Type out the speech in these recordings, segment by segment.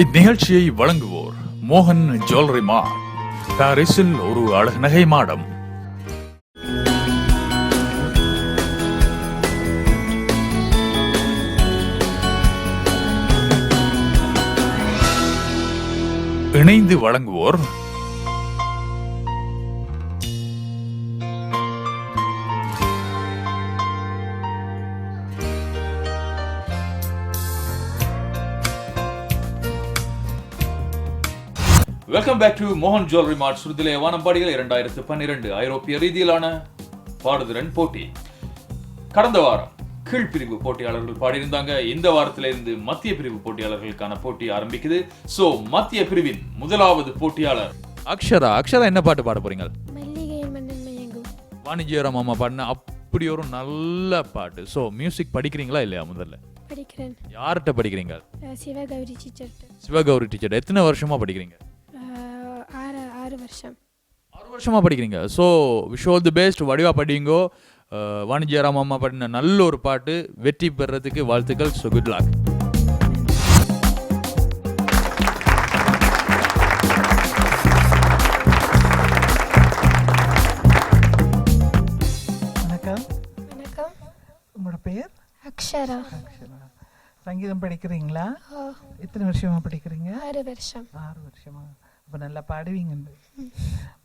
இந்நிகழ்ச்சியை வழங்குவோர் மோகன் ஜுவல்லரி மார்ட், பாரிஸில் ஒரு அழகு நகை மாடம். இணைந்து வழங்குவோர் வெல்கம் பேக் டு மோகன் ஜுவல்லரி மார்ட். சுருதிலே வானம்பாடிகள் 2012 ஐரோப்பிய ரீதியிலான பாடுதிறன் போட்டி. கடந்த வாரம் கீழ்பிரிவு போட்டியாளர்கள் பாடியிருந்தாங்க. இந்த வாரத்திலிருந்து மத்திய பிரிவு போட்டியாளர்களுக்கான போட்டி ஆரம்பிக்குது. சோ மத்திய பிரிவின் முதலாவது போட்டியாளர் அக்ஷரா. அக்ஷரா, என்ன பாட்டு பாட போறீங்க? வாணிஜ்யராம் அம்மா பாடின அப்படி ஒரு நல்ல பாட்டு. சோ மியூசிக் படிக்கிறீங்களா இல்லையா? முதல்ல படிக்கிறேன். யார்கிட்ட படிக்கிறீங்க? சிவகௌரி டீச்சர். சிவகௌரி டீச்சர். எத்தனை வருஷமா படிக்கிறீங்க? 6 வருஷம். 6 வருஷமா படிக்கிறீங்க. So wish all the best. வடிவா படிங்கோ. வாணிஜ்யராம் அம்மா பாடின நல்ல ஒரு பாட்டு, வெற்றி பெறதுக்கு வாழ்த்துக்கள். So good luck. வணக்கம். வணக்கம். உங்களோட பெயர்? அக்ஷரா. சங்கீதம் படிக்கிறீங்களா? எத்தனை வருஷமா படிக்கிறீங்க? 6 வருஷம். 6 வருஷமா? அப்போ நல்லா பாடுவீங்க.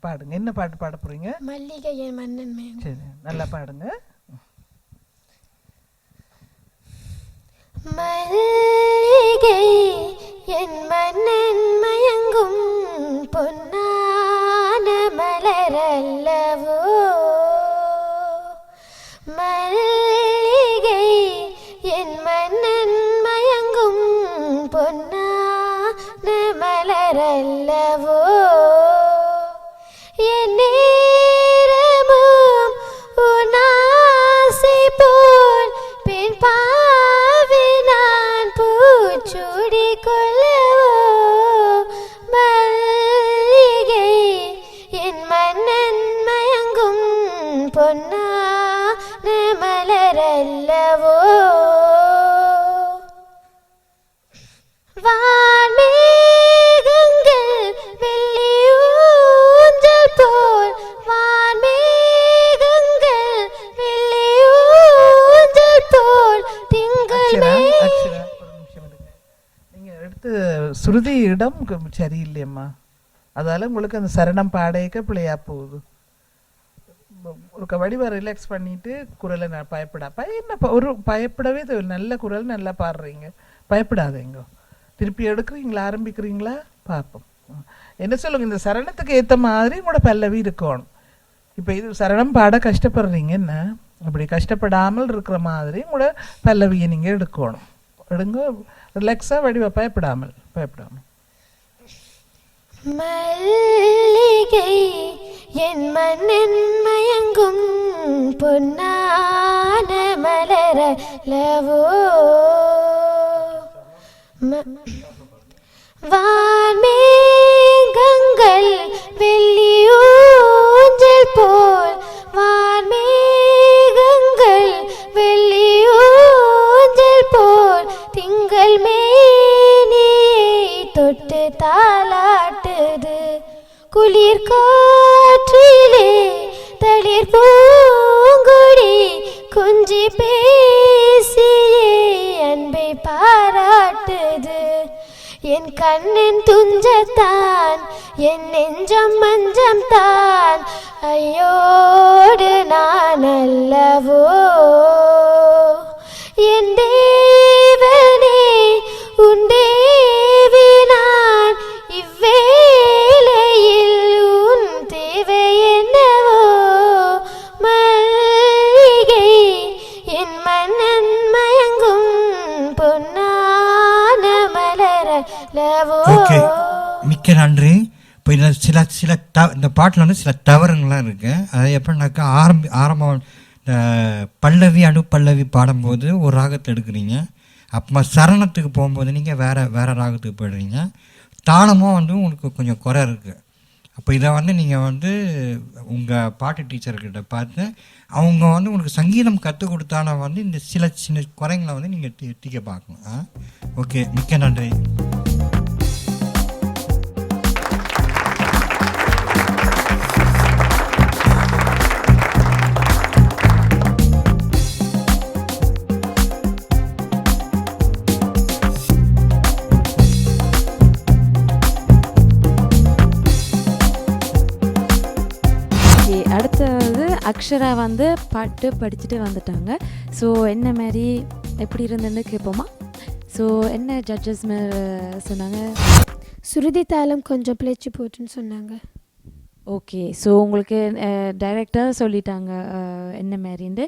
பாடுங்க. என்ன பாட்டு பாட போறீங்க? மல்லிகை என் மன்னன் மயங்கும். சரி, நல்லா பாடுங்க. மல்லிகை என் மன்னன் மயங்கும் பொன்னான மலரல்லவோ, மல்லிகை என் மன்னன் மயங்கும் பொன்னான மலரல்லவோ, என் நேரமும் உன் ஆசை போல் பெண் பாவி நான் பூச்சூடி கொள்ளவோ, மல்லிகை என் மன்னன் மயங்கும் பொன்னான மலரல்லவோ, வான்மேகங்கள் வெள்ளி ஊஞ்சல் போல், வான்மேகங்கள் வெள்ளி ஊஞ்சல் போல் திங்கள் அக்ஷரா, ஒரு நிமிஷம் இருங்க. நீங்க எடுத்து சுருதி இடம் சரியில்லையம்மா. அதால உங்களுக்கு அந்த சரணம் பாடையக்க பிள்ளையா போகுது. ஒரு வடிவா ரிலாக்ஸ் பண்ணிட்டு குரலை நான் ஒரு பயப்படவே நல்ல குரல் நல்லா பாடுறீங்க. பயப்படாதீங்க. திருப்பி எடுக்கிறீங்களா? ஆரம்பிக்கிறீங்களா? பார்ப்போம். என்ன சொல்லுங்க, இந்த சரணத்துக்கு ஏற்ற மாதிரி உங்களோட பல்லவி இருக்கணும். இப்போ இது சரணம் பாட கஷ்டப்படுறீங்க, என்ன அப்படி கஷ்டப்படாமல் இருக்கிற மாதிரி உங்களோட பல்லவியை நீங்கள் எடுக்கணும். எடுங்க, ரிலாக்ஸாக வடிவா, பயப்படாமல். மல்லிகை என் மன்னன் மயங்கும் பொன்னான மலரல்லவோ, வான்மேகங்கள் வெள்ளி ஊஞ்சல் போல், வான்மேகங்கள் வெள்ளி ஊஞ்சல் போல் திங்கள் மேனியை தொட்டு தாலாட்டுது, குளிர் காற்றிலே தளிர் பூங்கொடி கொஞ்சி பேசியே அன்பை பாராட்டுது, என் கண்ணின் துஞ்சத்தான் என் நெஞ்சம் மஞ்சம் தான், ஐயோடு நான் அல்லவோ, என் தேவனே உன் தேவி நான், இவ்வேளையில் உன் தேவை என்னவோ, மல்லிகை என் மன்னன் மயங்கும் பொன்னான மலரல்லவோ. மிக்க நன்றி. இப்போ இதில் சில இந்த பாட்டில் வந்து சில தவறுங்கள்லாம் இருக்குது. அது எப்படின்னாக்கா ஆரம்பம் இந்த பல்லவி அனுப்பல்லவி பாடும்போது ஒரு ராகத்தை எடுக்கிறீங்க. அப்புறமா சரணத்துக்கு போகும்போது நீங்கள் வேறு ராகத்துக்கு போயிடுறீங்க. தாளமும் வந்து உங்களுக்கு கொஞ்சம் குறை இருக்குது. அப்போ இதை வந்து நீங்கள் வந்து உங்கள் பாட்டு டீச்சர்கிட்ட பார்த்து அவங்க வந்து உங்களுக்கு சங்கீதம் கற்றுக் கொடுத்தானா வந்து இந்த சின்ன குறைங்களை வந்து நீங்கள் தீக்க பார்க்கணும். ஓகே, மிக்க நன்றி. அக்ஷரா வந்து பாட்டு படிச்சுட்டு வந்துட்டாங்க. ஸோ என்ன மாதிரி எப்படி இருந்ததுன்னு கேட்போமா? ஸோ என்ன ஜட்ஜஸ் சொன்னாங்க? சுருதி தாளம் கொஞ்சம் பிழைச்சி போட்டுன்னு சொன்னாங்க. ஓகே, ஸோ உங்களுக்கு டைரக்டாக சொல்லிட்டாங்க என்ன மாதிரின்ட்டு.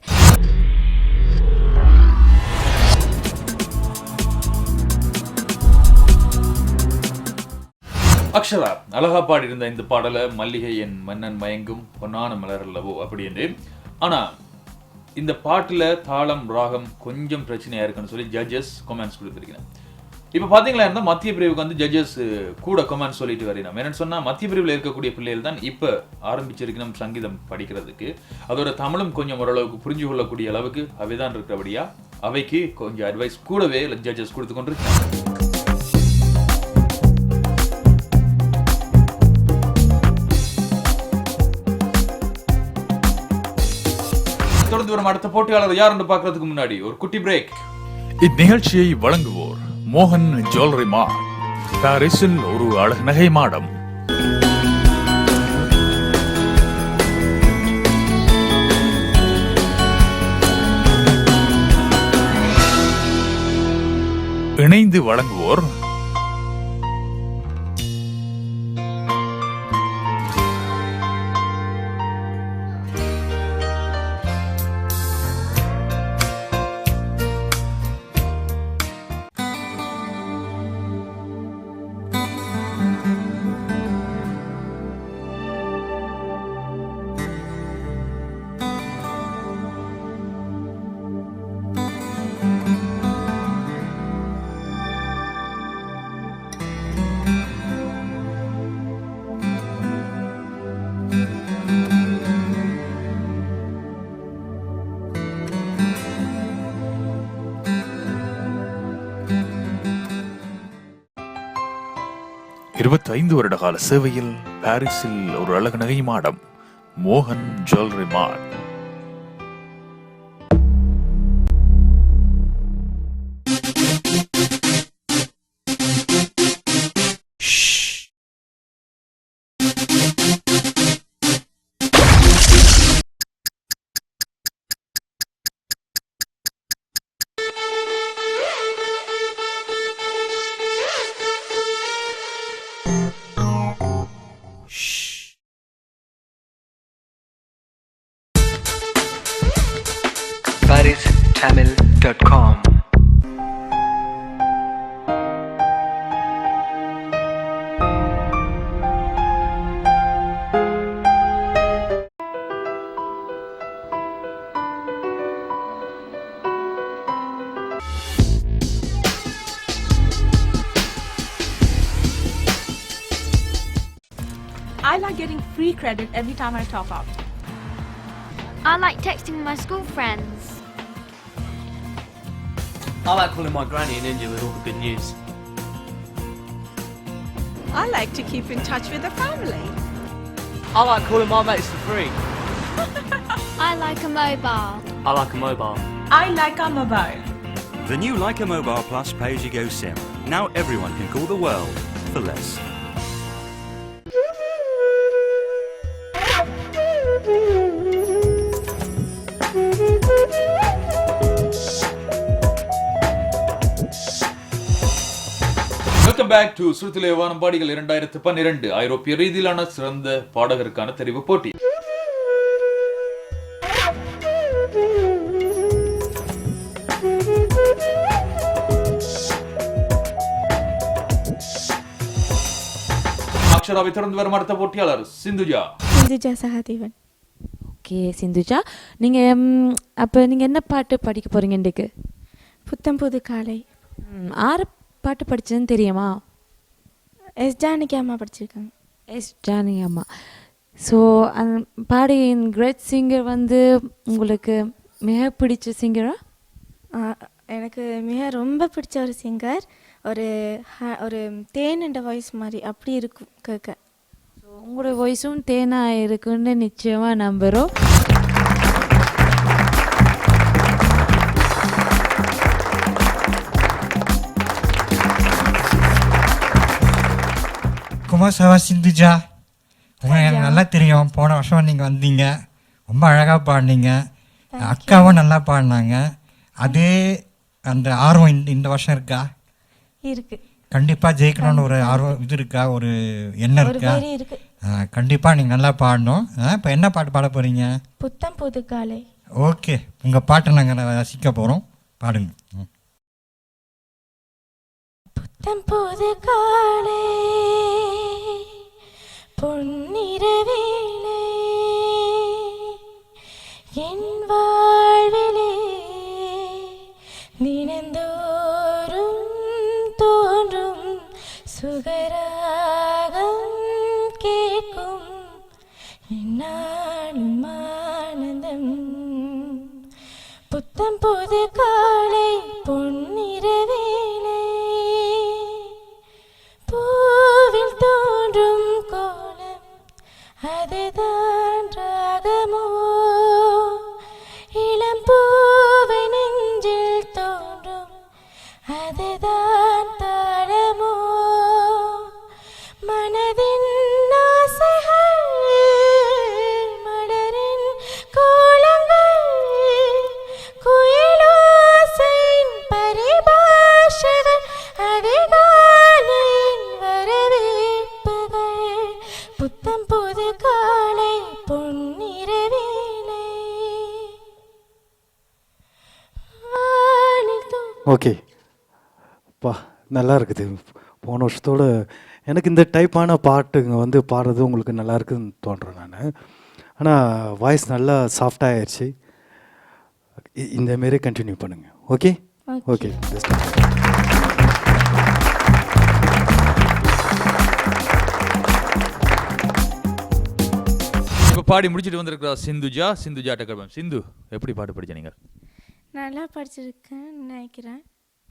அக்ஷரா அழகா பாடியிருந்த இந்த பாடலை மல்லிகை என் மன்னன் மயங்கும் பொன்னான மலர் அல்லவோ அப்படின்னு. ஆனா இந்த பாட்டுல தாளம் ராகம் கொஞ்சம் பிரச்சனையா இருக்குன்னு சொல்லி ஜட்ஜஸ் கமெண்ட்ஸ் கொடுத்துருக்கேன். இப்போ பார்த்தீங்களா இருந்தால் மத்திய பிரிவுக்கு வந்து ஜட்ஜஸ் கூட கமெண்ட் சொல்லிட்டு வரணும். என்னன்னு சொன்னால் மத்திய பிரிவில் இருக்கக்கூடிய பிள்ளைகள் தான் இப்போ ஆரம்பிச்சிருக்கணும் சங்கீதம் படிக்கிறதுக்கு. அதோட தமிழும் கொஞ்சம் ஓரளவுக்கு புரிஞ்சு கொள்ளக்கூடிய அளவுக்கு அவை தான் இருக்கிறபடியா அவைக்கு கொஞ்சம் அட்வைஸ் கூடவே ஜட்ஜஸ் கொடுத்து கொண்டிருக்காங்க. தொடர்ந்து வரும் அடுத்த போட்டியாளர் யார் என்று பார்க்கறதுக்கு முன்னாடி ஒரு குட்டி பிரேக். இந்நிகழ்ச்சியை வழங்குவோர் மோகன் ஜுவல்லரி மார்ட், பாரிஸில் ஒரு அழகு நகை மாடம். இணைந்து வழங்குவோர் இருபத்தைந்து வருட கால சேவையில் பாரிஸில் ஒரு அழகு நகை மாடம், மோகன் jewellery mart. ParisTamil.com. I like getting free credit every time I top up. I like texting my school friends. I like calling my granny in India with all the good news. I like to keep in touch with the family. I like calling my mates for free. I like a mobile. I like a mobile. I like our mobile. The new Leica Mobile Plus pay-as-you-go SIM. Now everyone can call the world for less. Welcome back to சுருதிலே வானம்பாடிகள் 2012 ஐரோப்பிய ரீதியிலான சிறந்த பாடகருக்கான தெரிவு போட்டி. அக்ஷராவை தொடர்ந்து வரும் அடுத்த போட்டியாளர் சிந்துஜா சகாதேவன். ஓகே சிந்துஜா, நீங்கள் அப்போ நீங்கள் என்ன பாட்டு படிக்க போகிறீங்க இன்றைக்கு? புத்தம் புது காலை. ஆறு பாட்டு படித்ததுன்னு தெரியுமா? எஸ் ஜானகி அம்மா படிச்சிருக்காங்க. எஸ் ஜானகி அம்மா. ஸோ பாடியின் கிரேட் சிங்கர் வந்து உங்களுக்கு மிக பிடிச்ச சிங்கரா? எனக்கு மிக ரொம்ப பிடிச்ச ஒரு சிங்கர். ஒரு தேனண்ட வாய்ஸ் மாதிரி அப்படி இருக்கும் கேட்க. ஸோ உங்களோட வாய்ஸும் தேனாக இருக்குன்னு நிச்சயமாக நம்புகிறோம். குமார் சவா சிந்துஜா, உங்களுக்கு எனக்கு நல்லா தெரியும். போன வருஷம் நீங்கள் வந்தீங்க, ரொம்ப அழகாக பாடினீங்க. அக்காவும் நல்லா பாடினாங்க. அதே அந்த ஆர்வம் இந்த வருஷம் இருக்கா? இருக்கு. கண்டிப்பாக ஜெயிக்கணும்னு ஒரு ஆர்வம் இது இருக்கா, ஒரு எண்ணம் இருக்கா? இருக்கு. கண்டிப்பாக நீங்கள் நல்லா பாடணும். இப்போ என்ன பாட்டு பாட போகிறீங்க? புத்தம் புது காலை. ஓகே, உங்கள் பாட்டை நாங்கள் ரசிக்க போகிறோம், பாடுங்க. புத்தம் புது காலை பொன்னிற வேளை என் வாழ்விலே தினந்தோறும் தோன்றும் சுகராகம் கேட்கும் என்னாலும் ஆனந்தம். புத்தம் புது காலை பொன்னிற வேளை பூவில் தோன்றும் கோலம் அதுதான் ராகமோ, இளம் பூவை நெஞ்சில் தோன்றும் அதுதான் தாளமோ, மனதின் ஆசைகள் மலரின் கோலங்கள் குயிலோசையின் பரிபாஷைகள் அதிகாலையின் வரவேற்புகள். புத்தம் புது காலை பொன்னிற வேளை. ஓகே பா, நல்லா இருக்குது. போன வருஷத்தோடு எனக்கு இந்த டைப்பான பாட்டுங்க வந்து பாடுறது உங்களுக்கு நல்லா இருக்குதுன்னு தோன்றேன் நான். ஆனால் வாய்ஸ் நல்லா சாஃப்டாக ஆயிடுச்சு. இந்தமாரி கண்டினியூ பண்ணுங்கள். Okay okay. இப்போ பாடி முடிச்சுட்டு வந்திருக்கிறா சிந்துஜா டக்கர்பம். சிந்து, எப்படி பாட்டு படிச்ச நீங்கள்? நல்லா படிச்சிருக்கேன்னு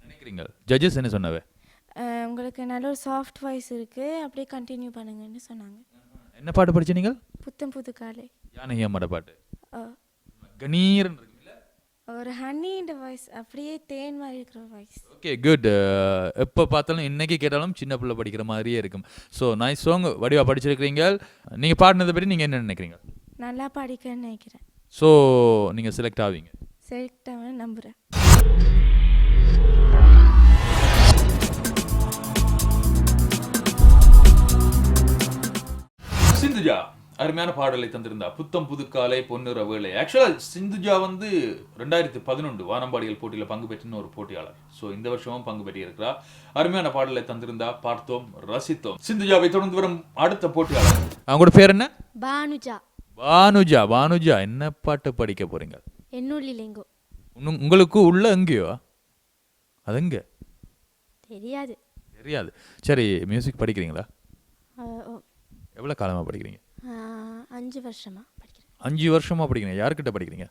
நினைக்கிறீங்க? ஜட்ஜஸ் என்ன சொன்னவே? உங்களுக்கு நல்ல ஒரு சாஃப்ட் வாய்ஸ் இருக்கு, அப்படியே கண்டினியூ பண்ணுங்கன்னு சொன்னாங்க. என்ன பாட்டு படிச்ச நீங்கள்? புத்தம் புது காலை. ஜானகி அம்மாட பாட்டு. கணீரன் இருக்குல்ல, ஒரு ஹனின்ற வாய்ஸ், அப்படியே தேன் மாதிரி இருக்கிற வாய்ஸ். Okay, good. எப்போ பார்த்தாலும் இன்னைக்கு கேட்டாலும் சின்ன பிள்ளை படிக்கிற மாதிரியே இருக்கும். ஸோ நைஸ் சாங், வடிவா படிச்சிருக்கிறீங்க. நீங்கள் பாடினதை பற்றி நீங்கள் என்ன நினைக்கிறீங்க? நல்லா படிக்கன்னு நினைக்கிறேன். ஸோ நீங்கள் செலக்ட் ஆவீங்க? செலக்ட் ஆக நம்புகிறேன். சிந்துஜா அருமையான பாடலை தந்திருந்தா. புத்தம் புதுக்காலை பொன்னிற வேளை. ஆக்சுவலாக சிந்துஜா வந்து 2011 வானம்பாடிகள் போட்டியில் பங்கு பெற்றின ஒரு போட்டியாளர். ஸோ இந்த வருஷமும் பங்கு பெற்றிருக்கிறார். அருமையான பாடலை தந்திருந்தா, பார்த்தோம், ரசித்தோம். சிந்துஜாவை தொடர்ந்து வரும் அடுத்த போட்டியாளர், அவங்களோட பேர் என்ன? பானுஜா. பானுஜா. பானுஜா, என்ன பாட்டு படிக்க போறீங்க? என்னுள்ளிலெங்கோ. உங்களுக்கு உள்ள எங்கேயோ? அது எங்க தெரியாது. தெரியாது. சரி, மியூசிக் படிக்கிறீங்களா? எவ்வளோ காலமாக படிக்கிறீங்க? 5 வருஷமா படிக்கிறேன். 5 வருஷமா படிக்கிறீங்க. யார்கிட்ட படிக்கிறீங்க?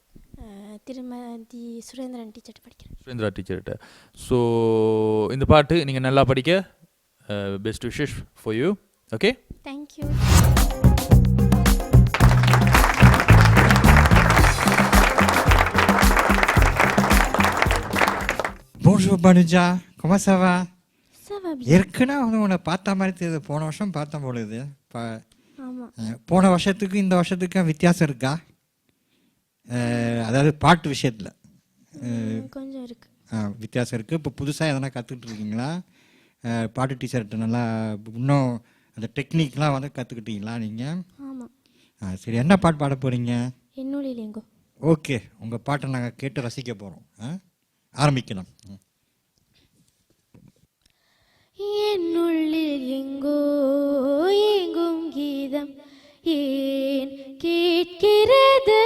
திருமதி சுரேந்திரன் டீச்சர்கிட்ட படிக்கிறேன். சுரேந்திரா டீச்சர்கிட்ட. ஸோ இந்த பாட்டு நீங்கள் நல்லா படிக்க, best wishes for you. Okay, thank you. Bonjour Banuja, comment ça va? Ça va bien. ஏற்கனவே வந்து உன்னை பார்த்த மாதிரி தெரியுது. போன வருஷம் பார்த்த பொழுது ஆமாம். போன வருஷத்துக்கு இந்த வருஷத்துக்கு வித்தியாசம் இருக்கா? அதாவது பாட்டு விஷயத்தில் கொஞ்சம் இருக்கு. வித்தியாசம் இருக்குது. இப்போ புதுசாக எதனா கற்றுக்கிட்டு இருக்கீங்களா? பாட்டு டீச்சர்கிட்ட நல்லா இன்னும் அந்த டெக்னிக்லாம் வந்து கற்றுக்கிட்டீங்களா நீங்கள்? ஆமாம். சரி, என்ன பாட்டு பாட போகிறீங்க? என்னுள்ளிலெங்கோ. ஓகே, உங்கள் பாட்டை நாங்கள் கேட்டு ரசிக்க போகிறோம். ஆரம்பிக்கலாம். என்னுள்ளில் எங்கோ எங்கும் கீதம் ஏன் கேட்கிறது,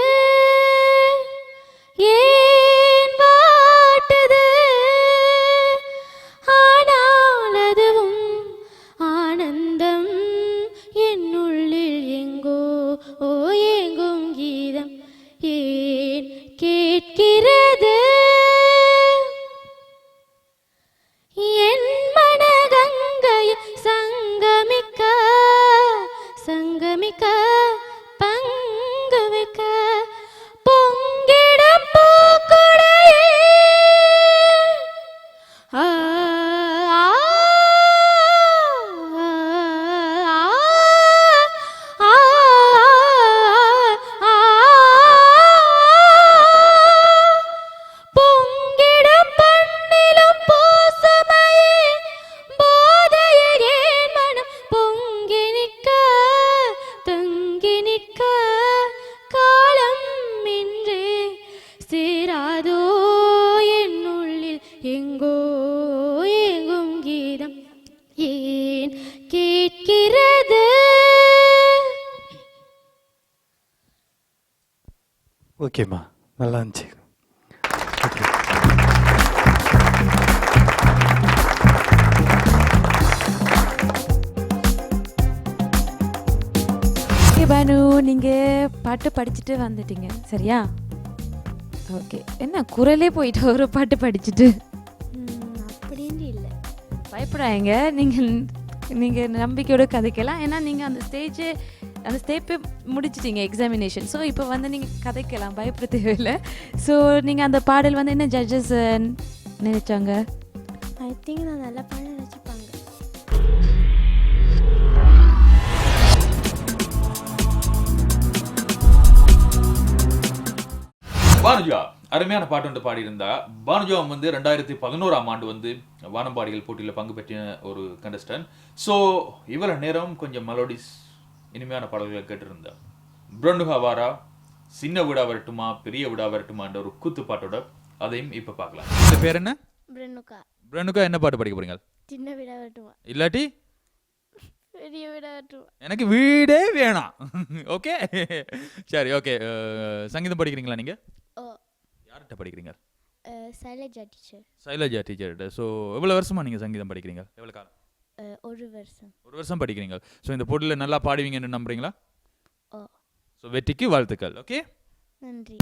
ஏன் வாட்டுது, ஆனால் அதுவும் ஆனந்தம். என்னுள்ளில் எங்கோ எங்கும் கீதம் ஏன் கேட்கிறது, என் மனகங்கையில் ஓகேம்மா, நல்லா இருந்துச்சு. ஓகே. ஓகே பானு, நீங்கள் பாட்டு படிச்சுட்டு வந்துட்டீங்க சரியா? ஓகே, என்ன குரலே போயிட்டு ஒரு பாட்டு படிச்சுட்டு? அப்படின்னு இல்லை, பயப்படாதீங்க. நீங்கள் நம்பிக்கையோட கதைக்கலாம். ஏன்னா நீங்கள் அந்த ஸ்டேப்பே முடிச்சிட்டீங்க எக்ஸாமினேஷன். ஸோ இப்போ வந்து நீங்கள் கதைக்கலாம், பயப்பட தேவையில்லை. ஸோ நீங்கள் அந்த பாடல் வந்து என்ன ஜட்ஜஸ் நினைச்சாங்க? ஐ திங்க் நான் நல்லா பாட நினச்சிப்பாங்க. பானுஜா அருமையான பாட்டு ஒன்று பாடியிருந்தா. பானுஜா வந்து 2011ஆம் ஆண்டு வந்து வானம்பாடிகள் போட்டியில் பங்கு பெற்ற ஒரு கண்டஸ்டன்ட். ஸோ இவ்வளவு நேரம் கொஞ்சம் மெலோடிஸ் இனிமையான பாடல்களை கேட்டிருந்தா. பிரண்டுகா வாரா, சின்ன விடா வரட்டுமா பெரிய விடா வரட்டுமான்ற ஒரு கூத்து பாட்டோட அதையும் இப்போ பார்க்கலாம். இந்த பேர் என்ன? பிரனுகா. பிரண்டுகா என்ன பாட்டு படிக்க போறீங்க? சின்ன விடா வரட்டுமா இல்லாட்டி பெரிய விடா வரட்டுமா? எனக்கு வீடே வேணாம். ஓகே சரி, ஓகே. சங்கீதம் படிக்கிறீங்களா நீங்கள்? ஓ. யார்கிட்ட படிக்கிறீங்க? சைலஜா டீச்சர். சைலஜா டீச்சர்கிட்ட. ஸோ எவ்வளோ வருஷமா நீங்கள் சங்கீதம் படிக்கிறீங்க? எவ்வளோ காலம்? ஒரு வருஷம். ஒரு வருஷம் படிக்கிறீங்க. ஸோ இந்த போட்டியில் நல்லா பாடுவீங்கன்னு நம்புறீங்களா? ஓ. ஸோ வெற்றிக்கு வாழ்த்துக்கள். ஓகே, நன்றி.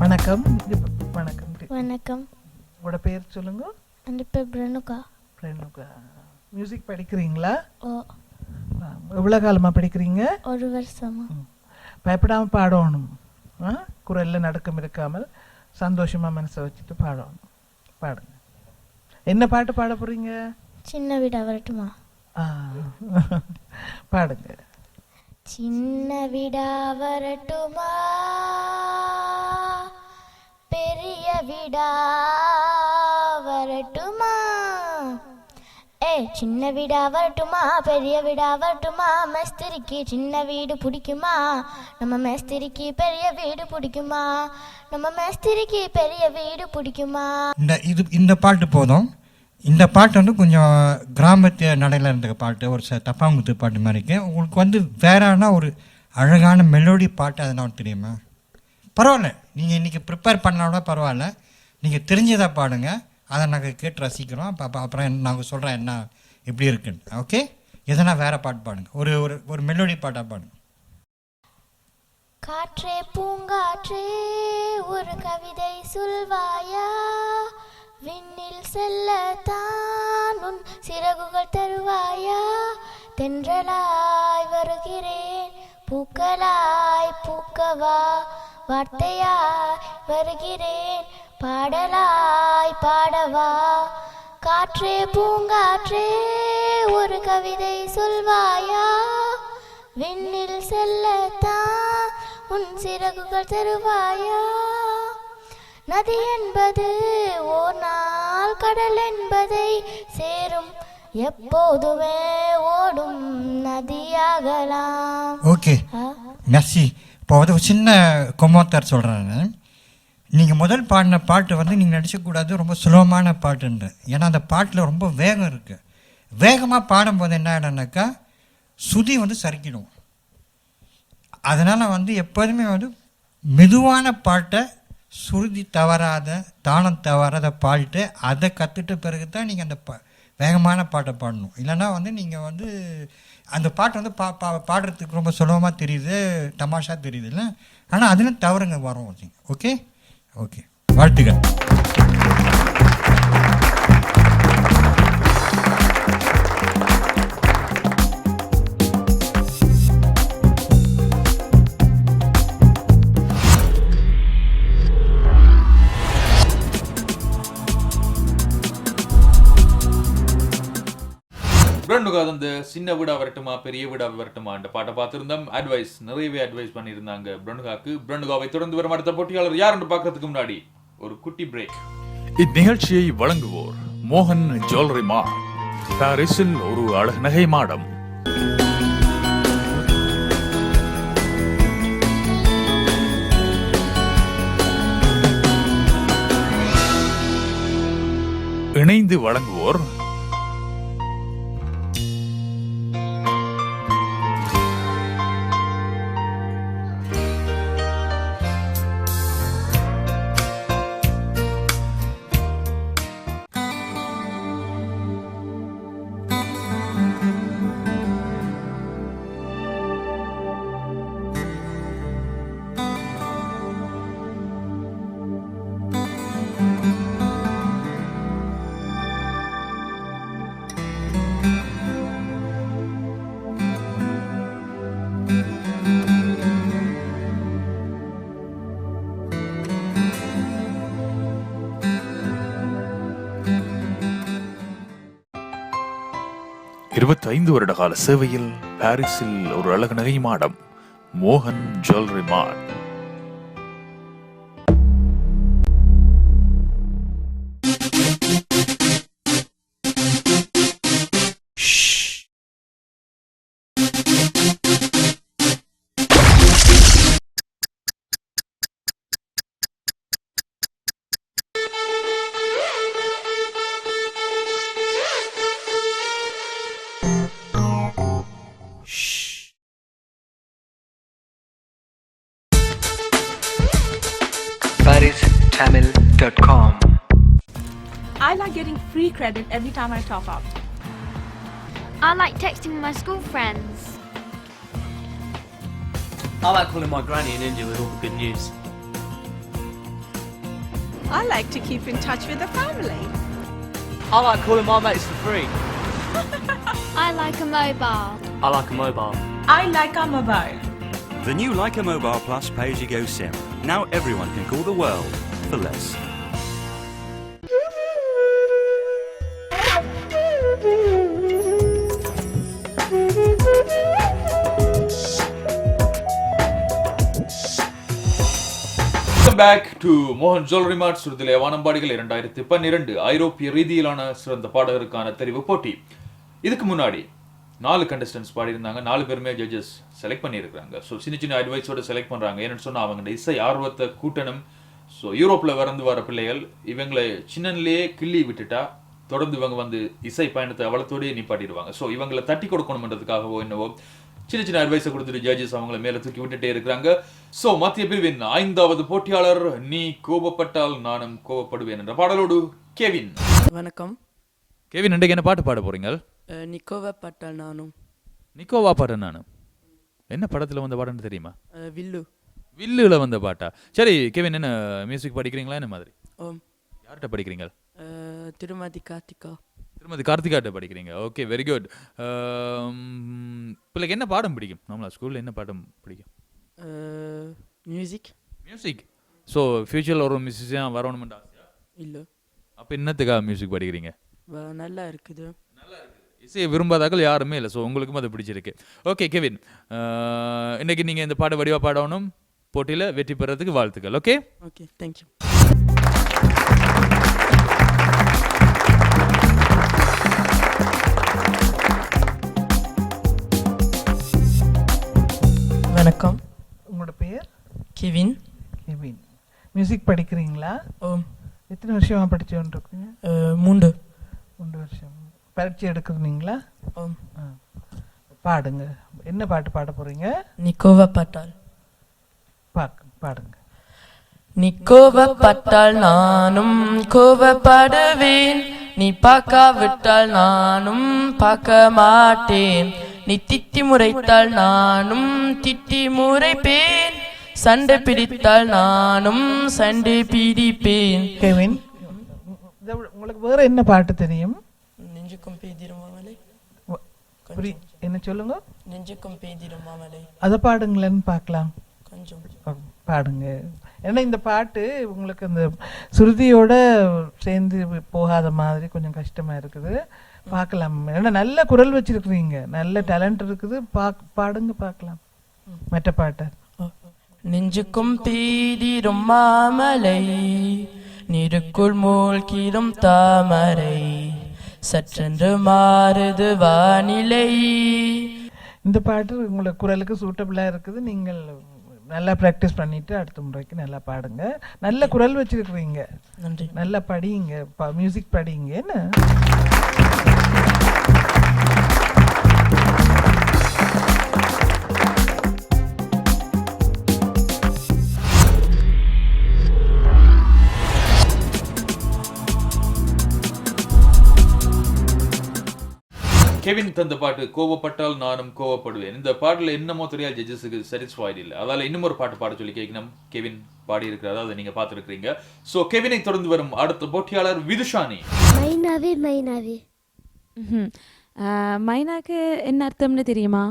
வணக்கம். வணக்கம். வணக்கம். உங்களோட பேர் சொல்லுங்க. அந்த பேர் பிரனுகா. பிரனுகா. மியூசிக் படிக்கிறீங்களா? ஓ. எவ்வளோ காலமாக படிக்கிறீங்க? ஒரு வருஷமா. பயப்படாமல் பாடணும். குரலில் நடுக்கம் இருக்காமல் சந்தோஷமாக மனசை வச்சுட்டு பாடணும். பாடுங்க. என்ன பாட்டு பாட போகிறீங்க? சின்ன விடா வரட்டுமா? பாடுங்க. சின்ன விடா வரட்டுமா பெரிய விடா வரட்டுமா? சின்ன வீடா வரட்டுமா பெரிய வீடா வரட்டுமா? மேஸ்திரிக்கு சின்ன வீடு பிடிக்குமா? நம்ம மேஸ்திரிக்கு பெரிய வீடு பிடிக்குமா? நம்ம மேஸ்திரிக்கு பெரிய வீடு பிடிக்குமா? இந்த பாட்டு போதும். இந்த பாட்டு வந்து கொஞ்சம் கிராமத்து நடையில் இருந்த பாட்டு, ஒரு தப்பாங்குத்து பாட்டு மாதிரி இருக்கு. உங்களுக்கு வந்து வேறான ஒரு அழகான மெலோடி பாட்டு அதனால் தெரியுமா? பரவாயில்ல, நீங்கள் இன்றைக்கி ப்ரிப்பேர் பண்ணாலும் பரவாயில்ல, நீங்கள் தெரிஞ்சதாக பாடுங்க. அதை நாங்கள் கேட்டு ரசிக்கிறோம். அப்புறம் நாங்கள் சொல்கிறேன் என்ன எப்படி இருக்குன்னு. ஓகே, எதனா வேறு பாட்டு பாடுங்க. ஒரு ஒரு மெலோடி பாட்டாக பாடுங்க. காற்றே பூங்காற்றே ஒரு கவிதை சொல்வாயா? விண்ணில் செல்லத்தான் உன் சிறகுகள் தருவாயா? தென்றலாய் வருகிறேன் பூக்களாய் பூக்கவா? வார்த்தையாய் வருகிறேன் பாடலாய் பாடவா? காற்றே பூங்காற்றே ஒரு கவிதை சொல்வாயா? விண்ணில் செல்லத்தான் உன் சிறகுகள் தருவாயா? நதி என்பது ஓர் நாள் கடல் என்பதை சேரும், எப்போதுமே ஓடும் நதியாகலாம். Okay, Mercy. இப்போ வந்து ஒரு சின்ன கொமோத்தர் சொல்கிறேன். நீங்கள் முதல் பாடின பாட்டு வந்து நீங்கள் நடிச்சக்கூடாது, ரொம்ப சுலபமான பாட்டுன்ற. ஏன்னா அந்த பாட்டில் ரொம்ப வேகம் இருக்குது. வேகமாக பாடும்போது என்ன ஆகிடும்னாக்கா சுதி வந்து சறுக்கிடும். அதனால் வந்து எப்போதுமே வந்து மெதுவான பாட்டை, சுருதி தவறாத தாளம் தவறாத பாட்டு, அதை கற்றுட்ட பிறகு தான் நீங்கள் அந்த வேகமான பாட்டை பாடணும். இல்லைன்னா வந்து நீங்கள் வந்து அந்த பாட்டு வந்து பாடுறதுக்கு ரொம்ப சுலபமாக தெரியுது, தமாஷா தெரியுது இல்லை, ஆனால் அதில் தவறுங்க வரும். ஓகே ஓகே, வாழ்த்துக்கள். அந்த சின்ன வீடா வரட்டுமா பெரிய வீடா வரட்டுமா அந்த பாட்டை பார்த்திருந்தோம். அட்வைஸ் நிறையவே அட்வைஸ் பண்ணியிருந்தாங்க பிரண்டுகாக்கு. பிரண்டுகாவை தொடர்ந்து வரும் அடுத்த போட்டியாளர் யார் என்று பார்க்கறதுக்கு முன்னாடி ஒரு குட்டி பிரேக். இந்நிகழ்ச்சியை வழங்குவோர் மோகன் ஜுவல்லரி மார்ட், பாரிஸில் ஒரு அழகு நகை மாடம். இணைந்து வழங்குவோர் இருபத்தைந்து வருட கால சேவையில் பாரிஸில் ஒரு அழகு நகை மாடம் மோகன் jewellery mart. ParisTamil.com. I like getting free credit every time I top up. I like texting my school friends. I like calling my granny in India with all the good news. I like to keep in touch with the family. I like calling my mates for free. I like a mobile. I like a mobile. I like our mobile. The new Leica Mobile Plus pay-as-you-go SIM. Now everyone can call the world for less. Back to மோகன் jewellery mart. சுருதிலே வானம்பாடிகள் 2012 ஐரோப்பிய ரீதியிலான சிறந்த பாடகருக்கான தெரிவு போட்டி. இதுக்கு முன்னாடி 4 கண்டஸ்டன்ஸ் பாடியிருந்தாங்க. 4 பேருமே ஜட்ஜஸ் செலக்ட் பண்ணியிருக்காங்க. ஸோ சின்ன சின்ன அட்வைஸோட செலக்ட் பண்ணுறாங்க. ஏன்னு சொன்னால் அவங்க இசை ஆர்வத்தை கூட்டணும். ஸோ யூரோப்பில் வர பிள்ளைகள் இவங்களை சின்னன்லேயே கிள்ளி விட்டுட்டா தொடர்ந்து இவங்க வந்து இசை பயணத்தை அவலத்தோடய நிப்பாட்டிடுவாங்க. ஸோ இவங்களை தட்டி கொடுக்கணும்ன்றதுக்காகவோ என்னவோ சின்ன சின்ன அட்வைஸை கொடுத்துட்டு ஜட்ஜஸ் அவங்களை மேலே தூக்கி விட்டுட்டே இருக்கிறாங்க. ஸோ மத்திய பிரிவின் 5வது போட்டியாளர் நீ கோபப்பட்டால் நானும் கோபப்படுவேன் என்ற பாடலோடு கெவின். வணக்கம் கெவின், இன்றைக்கு என்ன பாட்டு பாட போறீங்க? நீ கோபப்பட்டால் நானும். நிக்கோவா பாட்டு நானும் என்ன படத்தில் வந்த பாட்டுன்னு தெரியுமா? வில்லு. வில்லுல வந்த பாட்டா? சரி கெவின், என்ன மியூசிக் படிக்கிறீங்களா என்ன மாதிரி? ஓம். யார்கிட்ட படிக்கிறீங்க? திருமதி கார்த்திகா. திருமதி கார்த்திகாட்ட படிக்கிறீங்க. Okay, very good. பிள்ளைக்கு என்ன பாடம் பிடிக்கும்? நம்மளா ஸ்கூலில் என்ன பாடம் பிடிக்கும்? மியூசிக். மியூசிக். ஸோ ஃபியூச்சரில் ஒரு மியூசிஷியன் வரணுமெண்டா ஆசையா? இல்லை. அப்போ என்னத்துக்காக மியூசிக் படிக்கிறீங்க? நல்லா இருக்குது. இசையை விரும்பாதாக்கள் யாருமே இல்லை. ஸோ உங்களுக்கும் அது பிடிச்சிருக்கு. ஓகே கெவின், இன்னைக்கு நீங்கள் இந்த பாட்டை வடிவாக பாடணும். போட்டியில் வெற்றி பெறதுக்கு வாழ்த்துக்கள். Okay okay, thank you. வணக்கம். உங்களோட பேர்? கெவின். கெவின், மியூசிக் படிக்கிறீங்களா? ஓம். எத்தனை வருஷமாக படிச்சுருக்கீங்க? 3 வருஷம். பரீட்சை எடுக்கிறீங்களா? ஓம். பாடுங்க. என்ன பாட்டு பாட போகிறீங்க? நீ கோபப்பட்டால். பாடுங்க. நீ கோபப்பட்டால் நானும் கோபப்படுவேன், நீ பார்க்காவிட்டால் நானும் பார்க்க மாட்டேன், நீ திட்டி முறைத்தால் நானும் திட்டி முறைப்பேன், சண்டை பிடித்தால் நானும் சண்டை பிடிப்பேன். கெவின், உங்களுக்கு வேற என்ன பாட்டு தெரியும்? நெஞ்சுக்கும் பெய்திரும் மாமலை. என்ன சொல்லுங்க? நெஞ்சுக்கும் பெய்திரும் மாமலை. அதை பாடுங்களேன்னு பார்க்கலாம். கொஞ்சம் பாடுங்க. ஏன்னா இந்த பாட்டு உங்களுக்கு அந்த சுருதியோட சேர்ந்து போகாத மாதிரி கொஞ்சம் கஷ்டமா இருக்குது. பார்க்கலாம். ஏன்னா நல்ல குரல் வச்சிருக்கிறீங்க, நல்ல டேலண்ட் இருக்குது. பாடுங்க பார்க்கலாம் மற்ற பாட்டை. நெஞ்சுக்கும் பெய்திரும் மாமலை, நீருக்குள் மூழ்கிடும் தாமரை, சற்றென்று மாறுது வானிலை. இந்த பாட்டு உங்களுக்கு குரலுக்கு சூட்டபிளா இருக்குது. நீங்கள் நல்லா ப்ராக்டிஸ் பண்ணிவிட்டு அடுத்த முறைக்கு நல்லா பாடுங்க. நல்ல குரல் வச்சுருக்குறீங்க, நன்றி. நல்லா படிங்க, மியூசிக் படிங்க. என்ன கெவின் தந்த பாட்டு கோவப்பட்டால் நானும் கோவப்படுவேன். இந்த பாட்டுல என்னமோ தெரியாது ஜட்ஜஸுக்கு சாட்டிஸ்ஃபைட் இல்லை. அதால இன்னும் ஒரு பாட்டு பாட சொல்லி கேட்கணும். கெவின் பாடி இருக்கிறார், அதை நீங்க பார்த்துருக்கீங்க. ஸோ கெவினை தொடர்ந்து வரும் அடுத்த போட்டியாளர் விதுஷானி. மைனாவே மைனாவே. மைனாக்கு என்ன அர்த்தம்னு தெரியுமா?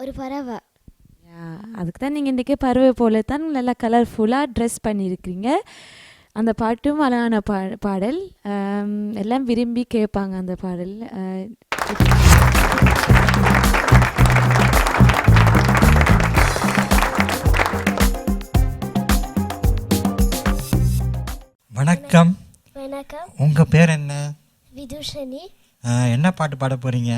ஒரு பறவை. அதுக்கு தான் நீங்கள் இன்றைக்கி பறவை போல தான் நல்லா கலர்ஃபுல்லாக ட்ரெஸ் பண்ணியிருக்கிறீங்க. அந்த பாட்டும் அழகான பாடல், எல்லாம் விரும்பி கேட்பாங்க அந்த பாடல். வணக்கம். வணக்கம். உங்கள் பேர் என்ன? விதுஷனி. என்ன பாட்டு பாட போகிறீங்க?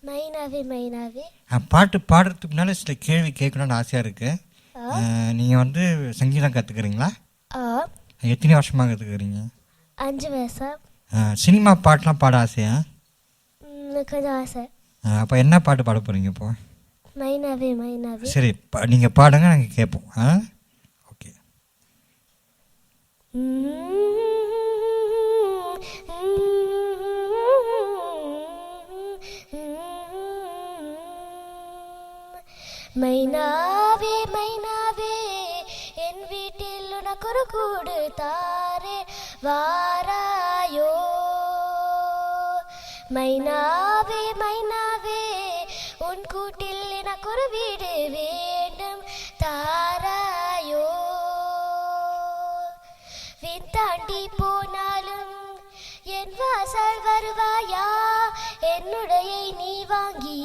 மைனாவே மைனாவே. பாட்டு பாடுறதுக்கு முன்னாடி சில கேள்வி கேட்கணும்னு ஆசையாக இருக்குது. நீங்கள் வந்து சங்கீதம் கற்றுக்குறீங்களா? எத்தனை வருஷமாக கற்றுக்குறீங்க? 5 வருஷம். சினிமா பாட்டெலாம் பாட ஆசையா? கொஞ்சம் ஆசை. அப்போ என்ன பாட்டு பாட போகிறீங்க இப்போ? மைனாவே மைனாவே. சரி, நீங்கள் பாடுங்க, நாங்கள் கேட்போம். ஓகே. மைனாவே மைனாவே என் வீட்டில் உனக்கு ஒரு கூடு தாரே வாராயோ. மைனாவே மைனாவே உன் கூட்டில் எனக்கு ஒரு வீடு வேண்டும் தாராயோ. விண் தாண்டி போனாலும் என் வாசல் வருவாயா, என்னுடைய நீ வாங்கி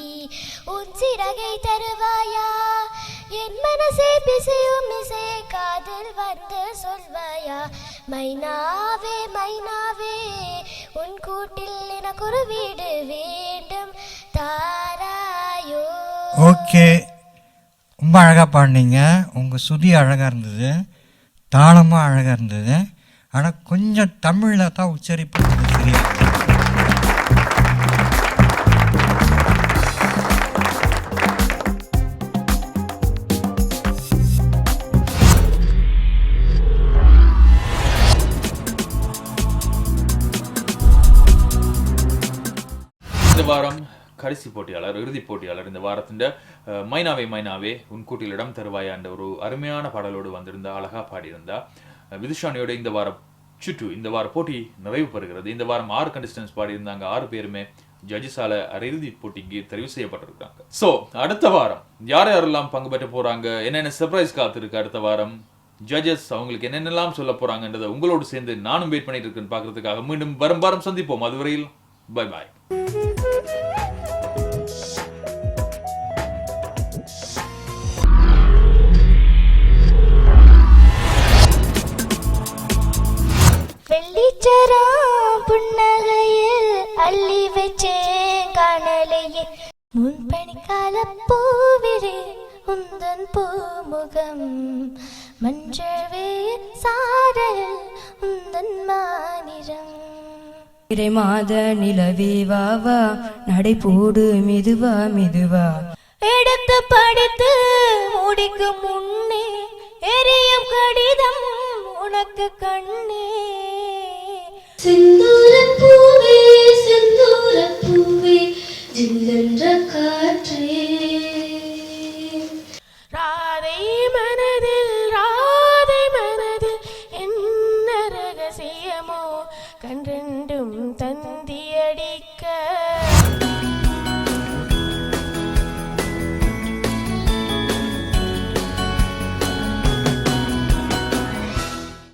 உன் சிறகை தருவாயா, என் மனசே பிசையும் இசை காதில் வந்து சொல்வாயா. மைனாவே மைனாவே உன் கூட்டில் எனக்கு ஒரு வீடு வேண்டும் தாராயோ. ஓகே, ரொம்ப அழகாக பாடினீங்க. உங்கள் சுதி அழகாக இருந்தது, தாளமாக அழகாக இருந்தது. ஆனால் கொஞ்சம் தமிழில் தான் உச்சரிப்பு சரியா. இந்த வாரம் கடைசி போட்டியாளர், இறுதிப் போட்டியாளர் இந்த வாரத்தின் மைனாவே மைனாவே உன் கூட்டில் இடம் தருவாயான்ற ஒரு அருமையான பாடலோடு வந்திருந்தா, அழகா பாடியிருந்தா விதுஷானியோட இந்த வாரம் இந்த வார போட்டி நிறைவு பெறுகிறது. இந்த வாரம் 6 கண்டஸ்டன்ஸ் பாடியிருந்தாங்க. 6 பேருமே ஜட்ஜஸால அரையிறுதி போட்டிக்கு தெரிவு செய்யப்பட்டிருக்காங்க. ஸோ அடுத்த வாரம் யார் யாரெல்லாம் பங்கு பெற்ற போறாங்க, என்னென்ன சர்ப்ரைஸ் காத்திருக்கு, அடுத்த வாரம் ஜட்ஜஸ் அவங்களுக்கு என்னென்னலாம் சொல்ல போறாங்கன்றதை உங்களோடு சேர்ந்து நானும் வெயிட் பண்ணிட்டு இருக்கேன்னு பார்க்கறதுக்காக மீண்டும் வரும் வாரம் சந்திப்போம். அதுவரையில் பை பாய். வெள்ளிச்சரா புன்னகையில் அள்ளி வச்சேன் காணலையே, முன்பனிக்கால பூவிலே உந்தன் பூமுகம், மஞ்சள் சாரல் உந்தன் மாநிறம். இறை மாத நிலவே வாவா, நடை போடு மெதுவா மெதுவா, எடுத்து படித்து முடிக்கும் முன்னே எரியும் கடிதம் உனக்கு கண்ணே. செந்தூரப் பூவே செந்தூரப் பூவே ஜில்லென்ற காற்றே. ராதை மனதில் என்ன ரகசியமோ கண்டெண்டும் தந்தியடி